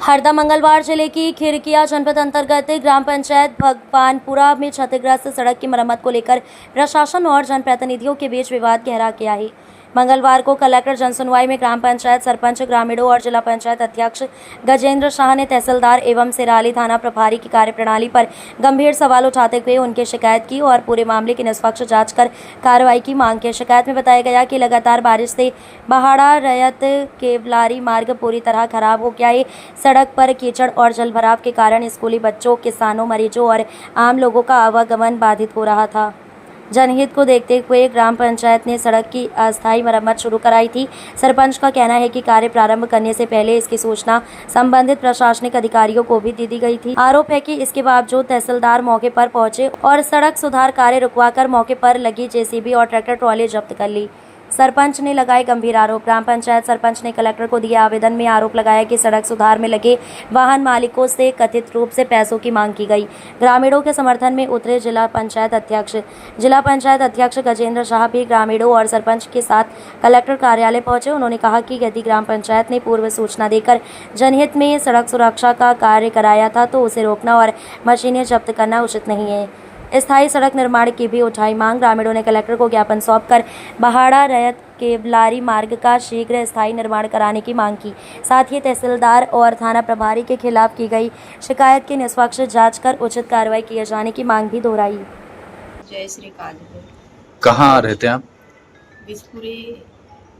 हरदा मंगलवार जिले की खिरकिया जनपद अंतर्गत ग्राम पंचायत भगवानपुरा में क्षतिग्रस्त सड़क की मरम्मत को लेकर प्रशासन और जनप्रतिनिधियों के बीच विवाद गहरा गया है। मंगलवार को कलेक्टर जनसुनवाई में ग्राम पंचायत सरपंच, ग्रामीणों और जिला पंचायत अध्यक्ष गजेंद्र शाह ने तहसीलदार एवं सिराली थाना प्रभारी की कार्यप्रणाली पर गंभीर सवाल उठाते हुए उनकी शिकायत की और पूरे मामले की निष्पक्ष जांच कर कार्रवाई की मांग की। शिकायत में बताया गया कि लगातार बारिश से बहाड़ा रैयत केवलारी मार्ग पूरी तरह खराब हो गया है। सड़क पर कीचड़ और जलभराव के कारण स्कूली बच्चों, किसानों, मरीजों और आम लोगों का आवागमन बाधित हो रहा था। जनहित को देखते हुए ग्राम पंचायत ने सड़क की अस्थायी मरम्मत शुरू कराई थी। सरपंच का कहना है कि कार्य प्रारंभ करने से पहले इसकी सूचना संबंधित प्रशासनिक अधिकारियों को भी दी गई थी। आरोप है कि इसके बावजूद तहसीलदार मौके पर पहुंचे और सड़क सुधार कार्य रुकवाकर मौके पर लगी जेसीबी और ट्रैक्टर ट्रॉली जब्त कर ली। सरपंच ने लगाए गंभीर आरोप। ग्राम पंचायत सरपंच ने कलेक्टर को दिए आवेदन में आरोप लगाया कि सड़क सुधार में लगे वाहन मालिकों से कथित रूप से पैसों की मांग की गई। ग्रामीणों के समर्थन में उतरे जिला पंचायत अध्यक्ष गजेंद्र शाह भी ग्रामीणों और सरपंच के साथ कलेक्टर कार्यालय पहुंचे। उन्होंने कहा कि यदि ग्राम पंचायत ने पूर्व सूचना देकर जनहित में सड़क सुरक्षा का कार्य कराया था तो उसे रोकना और मशीनें जब्त करना उचित नहीं है। स्थायी सड़क निर्माण की भी उठाई मांग। ग्रामीणों ने कलेक्टर को ज्ञापन सौंपकर बहाड़ा रैयत केवलारी मार्ग का शीघ्र स्थायी निर्माण कराने की मांग की। साथ ही तहसीलदार और थाना प्रभारी के खिलाफ की गई शिकायत की निष्पक्ष जांच कर उचित कार्रवाई किए जाने की मांग भी दोहराई। जय श्री काजपुर। कहाँ रहते हैं आप? बिजपुरी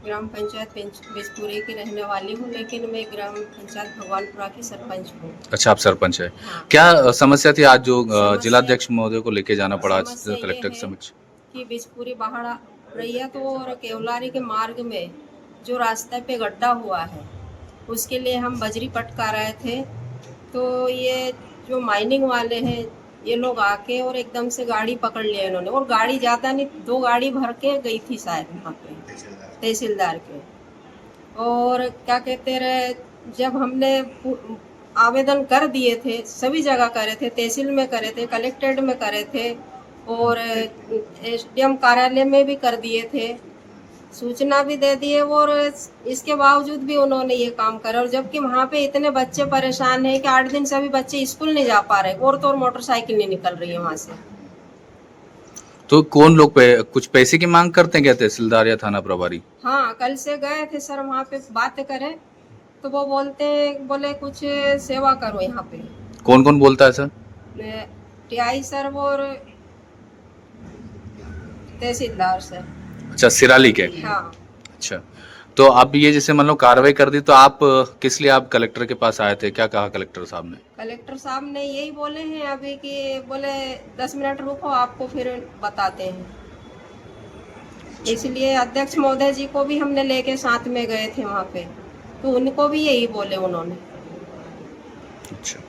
ग्राम पंचायत बिजपुरी की रहने वाली हूँ, लेकिन मैं ग्राम पंचायत भगवानपुरा की सरपंच हूँ। अच्छा, आप सरपंच है। हाँ। क्या समस्या थी आज जो जिलाध्यक्ष महोदय को लेके जाना पड़ा आज कलेक्टर के समक्ष? कि बिजपुरी बहाड़ा रैयत और केवलारी के मार्ग में जो रास्ते पे गड्ढा हुआ है उसके लिए हम बजरी पटका रहे थे, तो ये जो माइनिंग वाले हैं ये लोग आके और एकदम से गाड़ी पकड़ लिया इन्होंने, और गाड़ी ज़्यादा नहीं, 2 गाड़ी भर के गई थी शायद वहाँ पे तहसीलदार के। और क्या कहते रहे, जब हमने आवेदन कर दिए थे, सभी जगह करे थे, तहसील में करे थे, कलेक्ट्रेट में करे थे और एसडीएम कार्यालय में भी कर दिए थे, सूचना भी दे दिए, और इसके बावजूद भी उन्होंने ये काम करे। और जबकि वहाँ पे इतने बच्चे परेशान हैं कि 8 दिन से अभी बच्चे स्कूल नहीं जा पा रहे, और तो और मोटरसाइकिल नहीं निकल रही है वहाँ से। तो कौन लोग कुछ पैसे की मांग करते हैं क्या तहसीलदार या थाना प्रभारी? हाँ, कल से गए थे सर वहाँ पे बात करें, तो वो बोले कुछ सेवा करो यहाँ पे। कौन कौन बोलता है सर? टीआई सर और तहसीलदार सर। अच्छा, सिराली के? हाँ। अच्छा, तो आप ये जैसे मान लो कार्रवाई कर दी, तो आप किस लिए आप कलेक्टर के पास आए थे? क्या कहा कलेक्टर साहब ने? कलेक्टर साहब ने यही बोले हैं अभी कि बोले 10 मिनट रुको, आपको फिर बताते हैं। इसलिए अध्यक्ष महोदय जी को भी हमने लेके साथ में गए थे वहाँ पे, तो उनको भी यही बोले उन्होंने। अच्छा,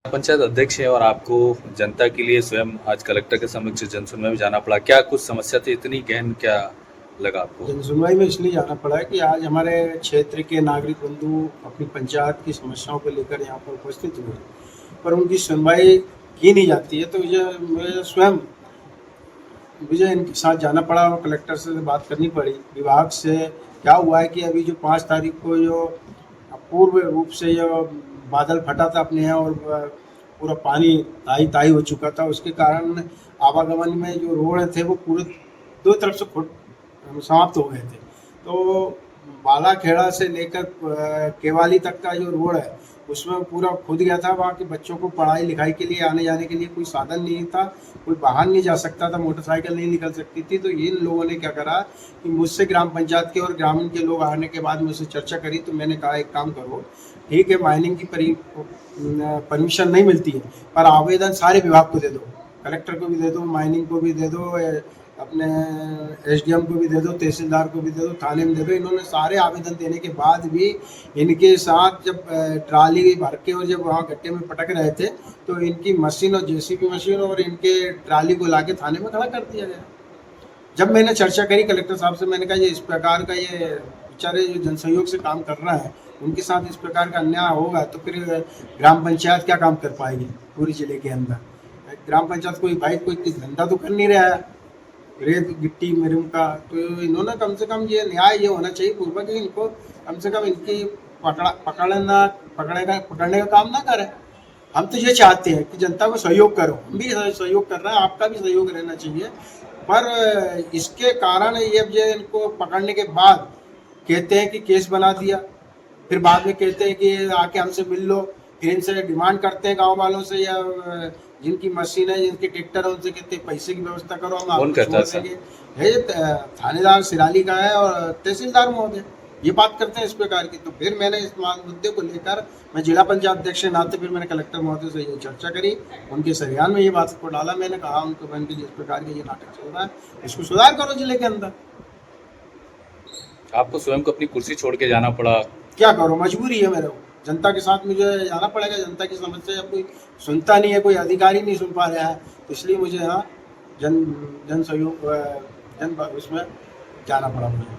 पंचायत अध्यक्ष है और आपको जनता के लिए स्वयं आज कलेक्टर के समक्ष जनसुनवाई में जाना पड़ा, क्या कुछ समस्या थी? इतनी गहन क्या लगा आपको? जनसुनवाई में इसलिए जाना पड़ा है कि आज हमारे क्षेत्र के नागरिक बंधु अपनी पंचायत की समस्याओं को लेकर यहाँ पर उपस्थित हुए, पर उनकी सुनवाई की नहीं जाती है, तो मुझे स्वयं इनके साथ जाना पड़ा और कलेक्टर से बात करनी पड़ी। विभाग से क्या हुआ है कि अभी जो 5 तारीख को जो अपूर्व रूप से जो बादल फटा था अपने यहाँ और पूरा पानी ताई हो चुका था, उसके कारण आवागमन में जो रोड थे वो पूरे 2 तरफ से समाप्त हो गए थे। तो बालाखेड़ा से लेकर केवाली तक का जो रोड है उसमें पूरा खुद गया था। वहाँ के बच्चों को पढ़ाई लिखाई के लिए आने जाने के लिए कोई साधन नहीं था, कोई बाहर नहीं जा सकता था, मोटरसाइकिल नहीं निकल सकती थी। तो इन लोगों ने क्या करा कि मुझसे ग्राम पंचायत के और ग्रामीण के लोग आने के बाद मुझसे चर्चा करी, तो मैंने कहा एक काम करो, ठीक है माइनिंग की परमिशन नहीं मिलती है, पर आवेदन सारे विभाग को दे दो, कलेक्टर को भी दे दो, माइनिंग को भी दे दो, अपने एसडीएम को भी दे दो, तहसीलदार को भी दे दो, थाने में दे दो। इन्होंने सारे आवेदन देने के बाद भी इनके साथ जब ट्राली भर के और जब वहाँ गड्ढे में पटक रहे थे, तो इनकी मशीन और जेसीबी मशीन और इनके ट्राली को लाके थाने में खड़ा कर दिया गया। जब मैंने चर्चा करी कलेक्टर साहब से, मैंने कहा ये इस प्रकार का ये बेचारे जो जनसहयोग से काम कर रहा है उनके साथ इस प्रकार का अन्याय होगा तो फिर ग्राम पंचायत क्या काम कर पाएगी पूरे जिले के अंदर। ग्राम पंचायत कोई धंधा तो कर नहीं रहा है, रेत गिट्टी मेरूम का, तो इन्होंने कम से कम ये न्याय ये होना चाहिए पूर्वक, इनको कम से कम इनकी पकड़ने का काम ना करें। हम तो ये चाहते हैं कि जनता को सहयोग करो, हम भी सहयोग कर रहे हैं, आपका भी सहयोग रहना चाहिए। पर इसके कारण ये इनको पकड़ने के बाद कहते हैं कि केस बना दिया, फिर बाद में कहते हैं कि आके हमसे मिल लो, फिर इनसे डिमांड करते हैं गांव वालों से या जिनकी मशीन है, जिनके ट्रैक्टर है, उनसे कहते हैं पैसे की व्यवस्था करो, हम कौन आपको कहता है छोड़ देंगे। है थानेदार सिराली का है और तहसीलदार महोदय ये बात करते हैं इस प्रकार की। तो फिर मैंने इस मुद्दे को लेकर मैं जिला पंचायत अध्यक्ष के नाते फिर मैंने कलेक्टर महोदय से ये चर्चा करी, उनके संज्ञान में ये बात को डाला। मैंने कहा उनको, मैंने जिस प्रकार का ये नाटक चल रहा है इसको सुधार करो जिले के अंदर। आपको स्वयं को अपनी कुर्सी छोड़ के जाना पड़ा, क्या करो, मजबूरी है मेरे को, जनता के साथ मुझे जाना पड़ेगा। जनता की समस्या अब कोई सुनता नहीं है, कोई अधिकारी नहीं सुन पा रहा है, इसलिए मुझे यहाँ जन सहयोग उसमें जाना पड़ा मुझे।